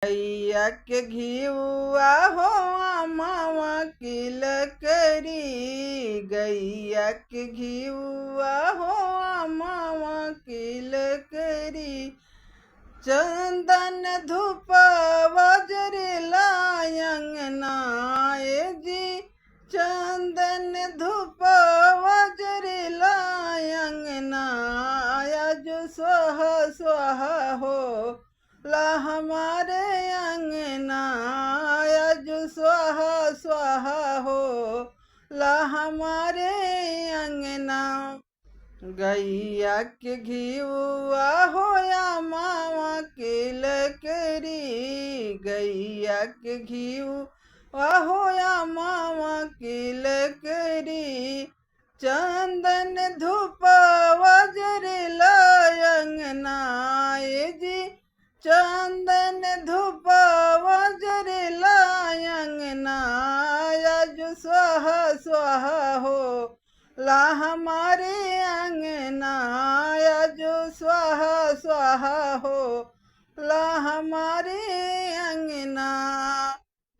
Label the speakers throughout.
Speaker 1: गैया के घिउआ हो मावा की लकड़ी, गैया के घिउआ हो मावा की लकड़ी। चंदन धूप वजरेला अंगनाए जी, चंदन धूप वजरेला अंगनाया। जो स्वाह स्वाह हो ला हमारे अंगनाया, जो स्वाह स्वाह हो ला हमारे अंगना। गैया के घिउआ हो या मावा के लकड़ी, गैया के घिउआ हो या मावा के लकड़ी। चंदन धूप वजरेला अंगनाए जी, चंदन धूप वजरेला अंगनाया। जो स्वाह स्वाह हो ला हमारे अंगनाया, जो स्वाह स्वाह हो ला हमारे अंगना।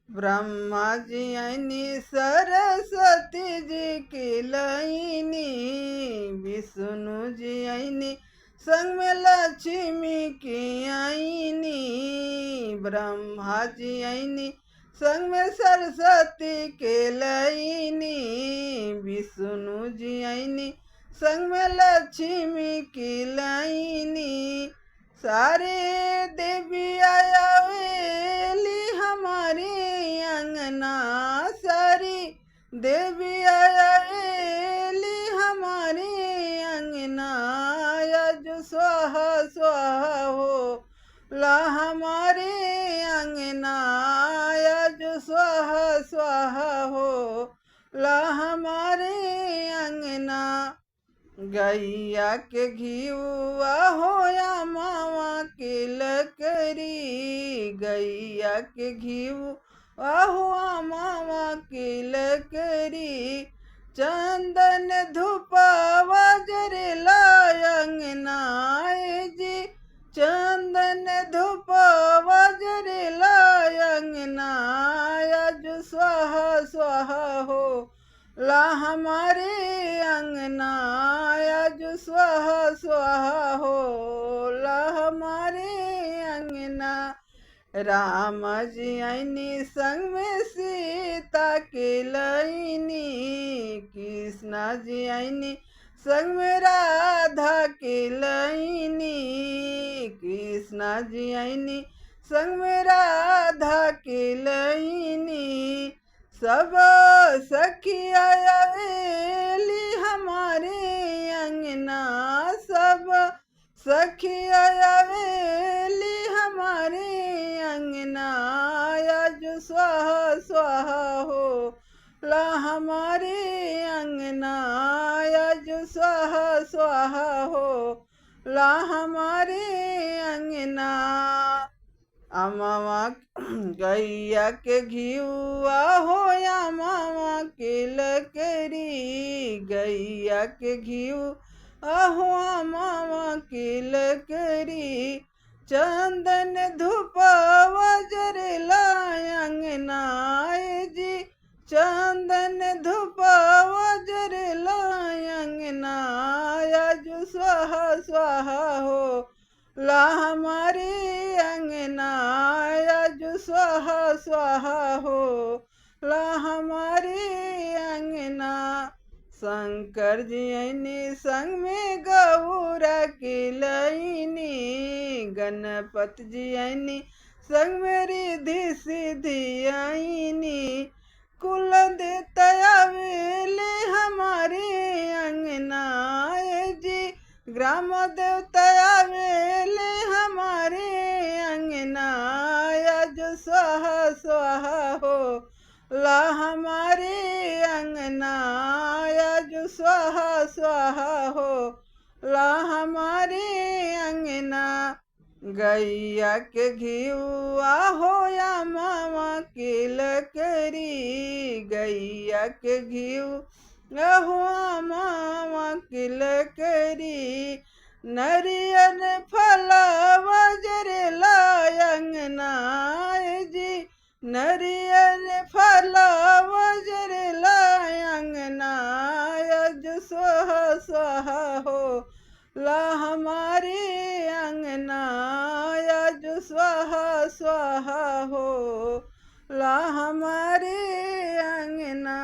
Speaker 1: ब्रह्मा जी आईनी सरस्वती जी की लईनी, विष्णु जी आईनी संग में लक्ष्मी की आईनी। ब्रह्मा जी आईनी संग में सरस्वती के लईनी, विष्णु जी आईनी संग में लक्ष्मी की लईनी। सारे देवी आयावेली हमारे अंगना, सारी देवी आयावेली हमारे अंगना। जो स्वाह स्वाह हो ला हमारे अंगना, जो स्वाह स्वाह हो ला हमारे अंगना। गैया के घिउआ हो या मावा के लकड़ी, गैया के घिउआ हो मावा के लकड़ी। चंदन धूप वजरेला अंगनाए जी, चंदन धूप वजरेला अंगनाया। जो स्वाह स्वाह हो ला हमारे अंगनाया, जो स्वाह स्वाह हो ला हमारे अंगना। राम जी आईनी संग में सीता के लईनी, कृष्णा जी आईनी संग में राधा के लईनी। कृष्णा जी आईनी संग में राधा के लईनी। सब सखिया आवेली हमारे अंगना, सब सखिया आवेली हमारे अंगना। जो स्वाह स्वाह हो ला हमारे अंगना, जो स्वाह स्वाह हो ला हमारे अंगना। अमावा गैया के घिउआ हो या मावा के लकड़ी, गैया के घिउआ हो मावा के लकड़ी। चंदन धूप वजरेला अंगनाए जी, चंदन धूप वजरेला अंगनाया। जो स्वाह स्वाह हो ला हमारे अंगनाया, जो स्वाह स्वाह हो ला हमारे अंगना। शंकर जी आईनी संग में गौरा के लईनी, गणपति जी आईनी संग में रिद्धि सिद्धि आईनी। कुल देवता आवेले हमारे अंगनाए जी, ग्राम देवता आवेले हमारे अंगनाया। जो स्वाह स्वाह हो ला हमारे अंगनाया, जो स्वाह स्वाह हो ला हमारे अंगना। गैया के घिउआ हो या मावा के लकड़ी, गैया के घिउआ हो मावा के लकड़ी। नरियर फल वजरेला अंगना नरियर फलाव जरला अंगना अज सुह सुह हो ला हमारे अंगना अज सुह सुह हो ला हमारे